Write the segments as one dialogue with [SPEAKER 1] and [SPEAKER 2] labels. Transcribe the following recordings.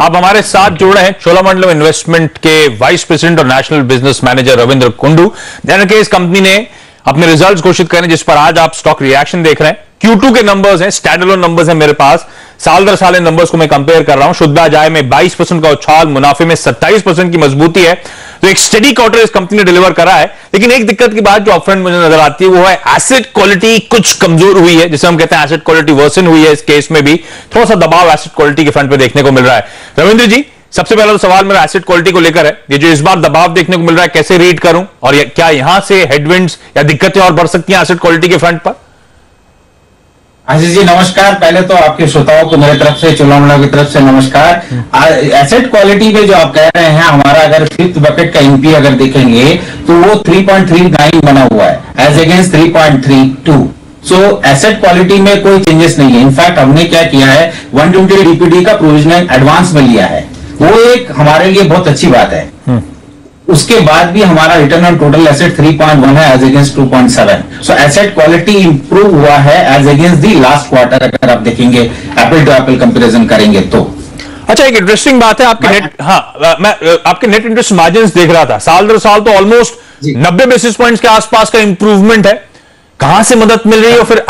[SPEAKER 1] आप हमारे साथ जुड़े हैं चोलामंडलम इन्वेस्टमेंट के वाइस प्रेसिडेंट और national business manager Ravindra Kundu. ध्यान रखिए, इस कंपनी ने अपने रिजल्ट्स घोषित करे जिस पर आज आप स्टॉक रिएक्शन देख रहे हैं। Q2 के नंबर्स हैं, स्टैंडअलोन नंबर्स हैं मेरे पास। साल दर साल इन नंबर्स को मैं कंपेयर कर रहा हूं। शुद्ध आय में 22% का उछाल, मुनाफे में 27% की मजबूती है। तो एक स्टेडी क्वार्टर इस कंपनी ने डिलीवर करा है। लेकिन एक दिक्कत की बात जो अपफ्रंट मुझे नजर आती है वो है एसेट क्वालिटी कुछ कमजोर हुई है, जिसे हम कहते हैं एसेट क्वालिटी वर्सन हुई है। इस केस में भी थोड़ा सा दबाव एसेट क्वालिटी के फ्रंट पे देखने को मिल रहा है। रविंद्र जी, सबसे पहला तो सवाल मेरा एसेट क्वालिटी को लेकर है। ये जो इस बार दबाव देखने को मिल रहा है, कैसे रीड करूं, और क्या यहां से हेडविंड्स या दिक्कतें और बढ़ सकती हैं एसेट क्वालिटी के फ्रंट पर?
[SPEAKER 2] आशीष जी नमस्कार। पहले तो आपके श्रोताओं को मेरे तरफ से, चोलामंडलम की तरफ से नमस्कार। एसेट क्वालिटी पे जो आप कह रहे हैं, हमारा अगर फिफ्थ बकेट का एनपी अगर देखेंगे तो वो 3.39 बना हुआ है एज अगेंस्ट 3.32। सो एसेट क्वालिटी में कोई चेंजेस नहीं है। इनफैक्ट हमने क्या किया है, 120 डीपीडी का प्रोविजन एडवांस में लिया है, वो एक हमारे लिए बहुत अच्छी बात है। उसके बाद भी हमारा रिटर्न ऑन टोटल एसेट 3.1 है as against 2.7। So asset quality improve हुआ है as against the last quarter. अगर आप देखेंगे एप्पल टू एप्पल कंपैरिजन करेंगे तो।
[SPEAKER 1] अच्छा, एक इंटरेस्टिंग बात है आपके मैं आपके नेट इंटरेस्ट मार्जिन्स देख रहा था, साल दर साल तो ऑलमोस्ट 90 बेसिस पॉइंट्स के आसपास का इंप्रूवमेंट है। कहां से मदद मिल रही है, और फिर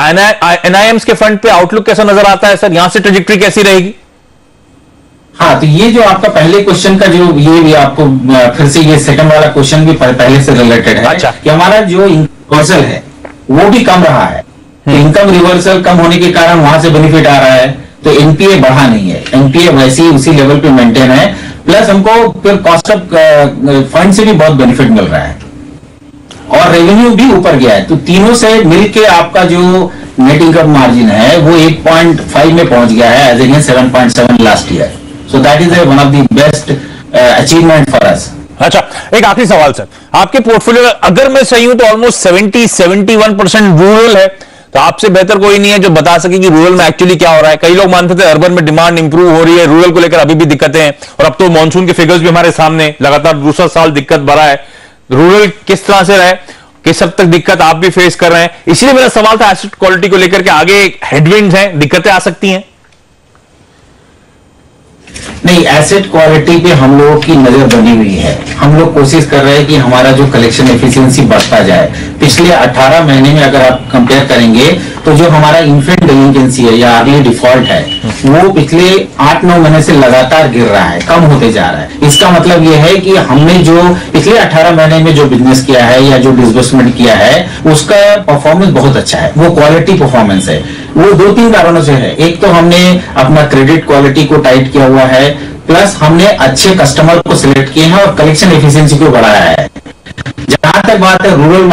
[SPEAKER 1] एनआईएम्स के फ्रंट पे आउटलुक कैसा नजर आता है सर? यहां से ट्रेजेक्टरी कैसी रहेगी?
[SPEAKER 2] हाँ, तो ये जो आपका पहले क्वेश्चन का जो ये भी आपको फिर से ये सेकंड वाला क्वेश्चन भी पहले से रिलेटेड है।
[SPEAKER 1] अच्छा।
[SPEAKER 2] कि हमारा जो रिवर्सल है वो भी कम रहा है। तो इनकम रिवर्सल कम होने के कारण वहां से बेनिफिट आ रहा है, तो एनपीए बढ़ा नहीं है। एनपीए वैसे ही उसी लेवल पे मेंटेन है। प्लस हमको फिर कॉस्ट ऑफ फंड से भी बहुत बेनिफिट मिल रहा है और रेवेन्यू भी ऊपर गया है। तो तीनों से मिलके आपका जो नेट इनकम मार्जिन है वो 8.5 में पहुंच गया है as against 7.7 last year. So that is one of the best achievement for us.
[SPEAKER 1] अच्छा, एक आखिरी सवाल सर, आपके पोर्टफोलियो अगर मैं सही हूं तो ऑलमोस्ट 70-71% रूरल है। तो आपसे बेहतर कोई नहीं है जो बता सके कि रूरल में एक्चुअली क्या हो रहा है। कई लोग मानते थे अर्बन में डिमांड इंप्रूव हो रही है, रूरल को लेकर अभी भी दिक्कतें हैं, और अब तो मॉनसून के फिगर्स भी हमारे सामने, लगातार दूसरा साल दिक्कत बढ़ा है। रूरल किस तरह से रहे, किस हद तक दिक्कत आप भी फेस कर रहे हैं? इसलिए मेरा सवाल था एसेट क्वालिटी को लेकर के, आगे हेडविंड्स हैं, दिक्कतें आ सकती हैं?
[SPEAKER 2] नहीं, एसेट क्वालिटी पे हम लोगों की नजर बनी हुई है। हम लोग कोशिश कर रहे हैं कि हमारा जो कलेक्शन एफिशिएंसी बढ़ता जाए। पिछले 18 महीने में अगर आप कंपेयर करेंगे तो जो हमारा इन्फेंट डिलिंजेंसी है या अर्ली डिफॉल्ट है वो पिछले 8-9 महीने से लगातार गिर रहा है, कम होते जा रहा है। इसका मतलब ये है कि हमने जो पिछले 18 महीने में जो बिजनेस किया है या जो डिसबर्समेंट किया है उसका परफॉर्मेंस बहुत अच्छा है, वो क्वालिटी परफॉर्मेंस है। वो 2-3 कारणों से है। एक तो हमने अपना क्रेडिट क्वालिटी को टाइट किया हुआ है, प्लस हमने अच्छे कस्टमर को सिलेक्ट किए हैं और कलेक्शन एफिशिएंसी को बढ़ाया है। जहां तक बात है रूरल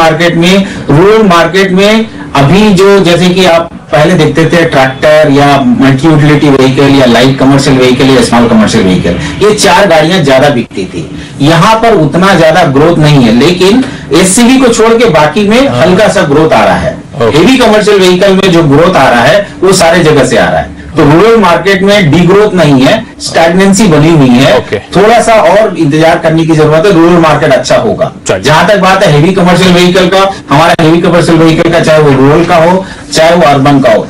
[SPEAKER 2] मार्केट में अभी जो, जैसे कि आप पहले देखते थे ट्रैक्टर या मल्टी यूटिलिटी व्हीकल या लाइट कमर्शियल व्हीकल या स्मॉल कमर्शियल व्हीकल, ये 4 गाड़ियां ज्यादा बिकती थी। यहां पर उतना ज्यादा ग्रोथ नहीं है, लेकिन एससीवी को छोड़ के बाकी में हल्का सा ग्रोथ आ रहा है। हेवी कमर्शियल व्हीकल में जो ग्रोथ आ रहा है वो सारे जगह से आ रहा है। तो रूरल मार्केट में डी ग्रोथ नहीं है, स्टैग्नेंसी बनी हुई है। थोड़ा सा और इंतजार करने की जरूरत है, रूरल मार्केट अच्छा होगा। जहां तक बात है हेवी कमर्शियल व्हीकल का, हमारा हेवी कमर्शियल व्हीकल का, चाहे वो रूरल का हो चाहे वो अर्बन का हो,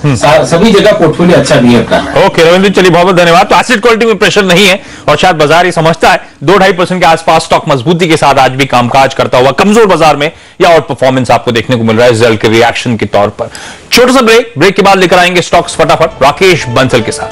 [SPEAKER 2] सभी जगह पोर्टफोलियो अच्छा बिहेव कर रहा है।
[SPEAKER 1] ओके रविंद्र, चलिए बहुत बहुत धन्यवाद। तो एसेट क्वालिटी में प्रेशर नहीं है और शायद बाजार ये समझता है 2-2.5% के आसपास स्टॉक मजबूती के साथ आज भी कामकाज करता हुआ कमजोर बाजार में या आउट परफॉर्मेंस आपको देखने को मिल रहा है रिजल्ट के रिएक्शन के तौर पर। छोटा सा ब्रेक के बाद लेकर आएंगे स्टॉक्स फटाफट राकेश बंसल के साथ।